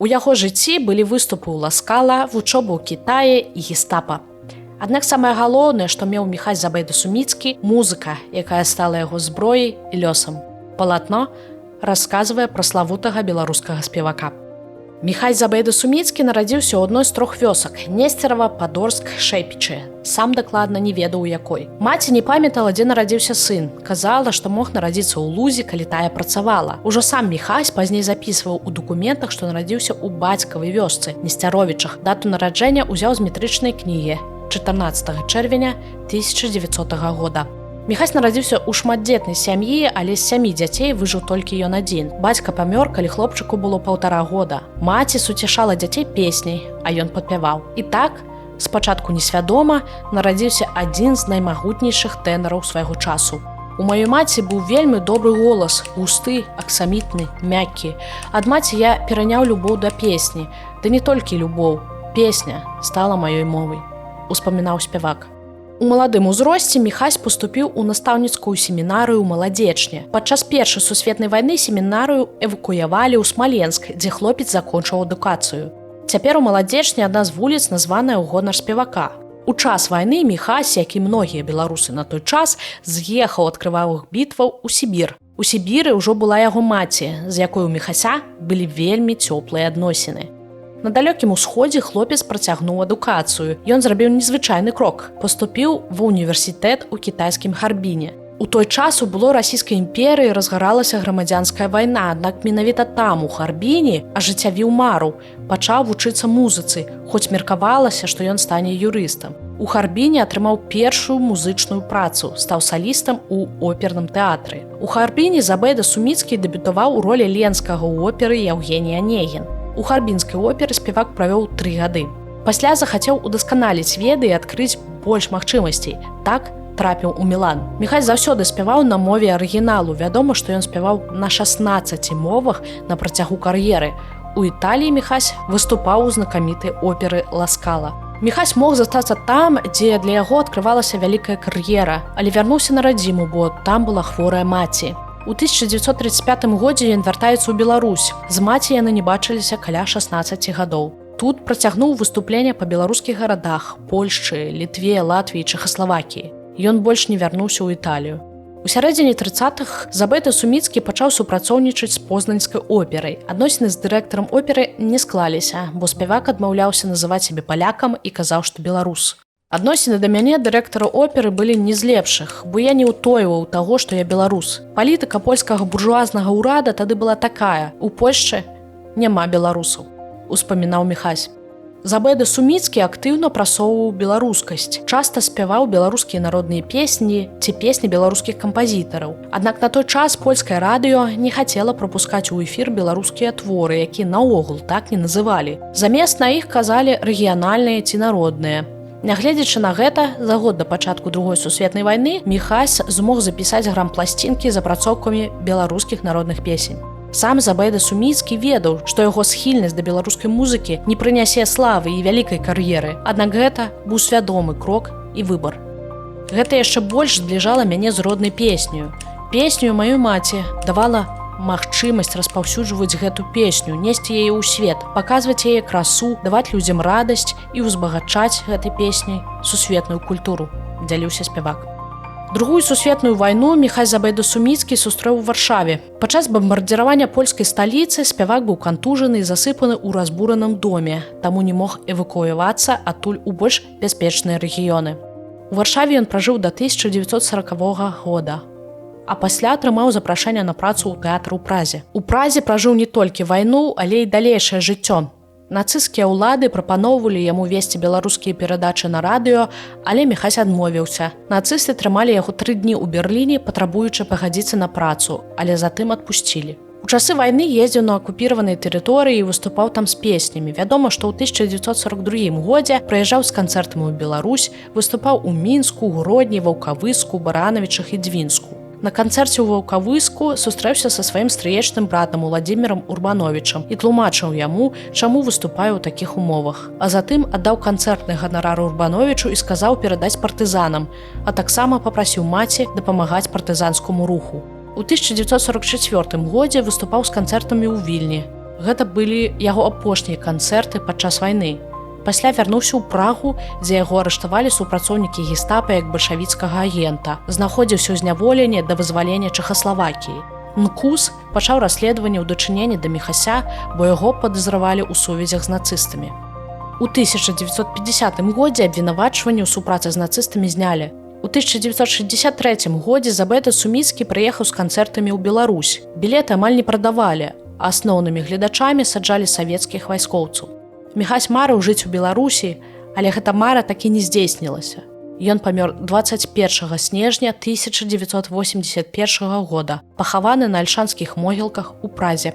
У яго жыцці былі выступы ў Ласкала, вучоба ў Кітаі і гестапа. Аднак самае галоўнае, што меў Міхась Забайда-Суміцкі – музыка, якая стала яго зброяй і лёсам. Палатно расказвае пра славутага беларускага спевака. Міхась Забайда-Суміцкі нарадзіўся ў адной з 3 вёсак – Несцерава, Падорск, Шэйпічы. Сам дакладна не ведаў у якой. Маці не памятала, дзе нарадзіўся сын. Казала, што мог нарадзіцца ў Лузе, калі тая працавала. Ужо сам Міхась пазней запісваў у дакументах, што нарадзіўся ў бацькавай вёсцы – Несцяровічах. Дату нараджэння ўзяў з метрычнай кнігі 14 чэрвеня 1900 года. Міхась нарадзіўся ў шматдзетнай сям'і, але з 7 дзяцей выжыў толькі ён адзін. Бацька памёр, калі хлопчыку было 1,5 года. Маці суцешала дзяцей песняй, а ён падпяваў. І так, спачатку несвядома, нарадзіўся адзін з наймагутнейшых тэнараў свайго часу. У маёй маці быў вельмі добры голас, густы, аксамітны, мяккі. Ад маці я пераняў любоў да песні. Ды не толькі любоў, песня стала маёй мовай, успамінаў спявак. У маладым узросце Міхась паступіў у настаўніцкую семінарыю ў Маладзечне. Падчас Першай сусветнай вайны семінарыю эвакуявалі ў Смаленск, дзе хлопец закончыў адукацыю. Цяпер у Маладзечне адна з вуліц названая ў гонар спевака. У час вайны Міхась, як і многія беларусы на той час, з'ехаў ад крывавых бітваў у Сібір. У Сібіры ўжо была яго маці, з якой у Міхася былі вельмі цёплыя адносіны. На далёкім усходзе хлопец працягнуў адукацыю. Ён зрабіў незвычайны крок. Паступіў ва ўніверсітэт у кітайскім Харбіне. У той час у было расійскай імперыі разгаралася грамадзянская вайна, аднак менавіта там, у Харбіне, ажыццявіў мару, пачаў вучыцца музыцы, хоць меркавалася, што ён стане юрыстам. У Харбіне атрымаў першую музычную працу, стаў салістам у оперным тэатры. У Харбіне Забайда-Суміцкі дэбютаваў у ролі Ленскага ў оперы Яўгеній Анегін. У харбінскай оперы спевак правёў 3 гады. Пасля захацеў удасканаліць веды і адкрыць больш магчымасцей. Так трапіў у Мілан. Міхась заўсёды спяваў на мове арыгіналу. Вядома, што ён спяваў на 16 мовах на працягу кар'еры. У Італіі Міхась выступаў у знакамітай оперы Ласкала. Міхась мог застацца там, дзе для яго адкрывалася вялікая кар'ера, але вярнуўся на радзіму, бо там была хворая маці. У 1935 годзе ён вяртаецца ў Беларусь. З маці яны не бачыліся каля 16 гадоў. Тут працягнуў выступленне па беларускіх гарадах – Польшчы, Літве, Латвіі, Чэхаславакіі. Ён больш не вярнуўся ў Італію. У сярэдзіне 30-х Забайда-Суміцкі пачаў супрацоўнічаць з познанскай операй. Адносіны з дырэктарам оперы не склаліся, бо спявак адмаўляўся называць сябе палякам і казаў, што беларус. Адносіны да мяне дырэктара оперы былі не з лепшых, бо я не ўтойваў таго, што я беларус. Палітыка польскага буржуазнага ўрада тады была такая: у Польшчы няма беларусаў, успамінаў Міхась. Забайда-Суміцкі актыўна прасоўваў беларускасць, часта спяваў беларускія народныя песні ці песні беларускіх кампазітараў. Аднак на той час польскае радыё не хацела прапускаць у эфір беларускія творы, якія наогул так не называлі. Замест на іх казалі рэгіянальныя ці народныя. Нягледзячы на гэта, за год да пачатку Другой сусветнай вайны Міхась змог запісаць грампласцінкі з апрацоўкамі беларускіх народных песень. Сам Забайда-Суміцкі ведаў, што яго схільнасць да беларускай музыкі не прынясе славы і вялікай кар'еры, аднак гэта быў свядомы крок і выбар. Гэта яшчэ больш збліжала мяне з роднай песню. Песню маёй маці давала магчымасць распаўсюджваць гэту песню, несці яе ў свет, паказваць яе красу, даваць людзям радасць і ўзбагачаць гэтай песняй сусветную культуру, дзяліўся спявак. Другую сусветную вайну Міхась Забайда-Суміцкі сустрэў у Варшаве. Падчас бамбардзіравання польскай сталіцы спявак быў кантужаны і засыпаны ў разбураным доме, таму не мог эвакуявацца адтуль у больш бяспечныя рэгіёны. У Варшаве ён пражыў да 1940 года. А пасля атрымаў запрашэнне на працу ў тэатр у Празе. У Празе пражыў не толькі вайну, але і далейшае жыццё. Нацысцкія ўлады прапаноўвалі яму весці беларускія перадачы на радыё, але Міхась адмовіўся. Нацысты трымалі яго 3 дні ў Берліне, патрабуючы пагадзіцца на працу, але затым адпусцілі. У часы вайны ездзіў на акупіраванай тэрыторыі і выступаў там з песнямі. Вядома, што ў 1942 годзе прыязджаў з канцэртамі ў Беларусь, выступаў у Мінску, Гродні, Ваўкавыску, Баранавічах і Дзвінску. На канцэрце ў Ваўкавыску сустрэўся са сваім стрыечным братам Уладзімірам Урбановічам і тлумачыў яму, чаму выступае ў такіх умовах. А затым аддаў канцэртны ганарар Урбановічу і сказаў перадаць партызанам, а таксама папрасіў маці дапамагаць партызанскому руху. У 1944 годзе выступаў з канцэртамі ў Вільні. Гэта былі яго апошнія канцэрты падчас вайны. Пасля вярнуўся ў Прагу, дзе яго арыштавалі супрацоўнікі гестапа як бальшавіцкага агента, знаходзіўся ў зняволенні да вызвалення Чэхаславакіі. НКУС пачаў расследаванне ў дачыненні да Міхася, бо яго падазравалі ў сувязях з нацыстамі. У 1950 годзе абвінавачванне ў супрацы з нацыстамі знялі. У 1963 годзе Забайда Суміцкі прыехаў з канцэртамі ў Беларусь. Білеты амаль не прадавалі, а асноўнымі гледачамі саджалі савецкіх вайскоўцаў. Міхась марыў жыць у Беларусі, але гэта мара такі не здзейснілася. Ён памёр 21 снежня 1981 года, пахаваны на альшанскіх могілках у Празе.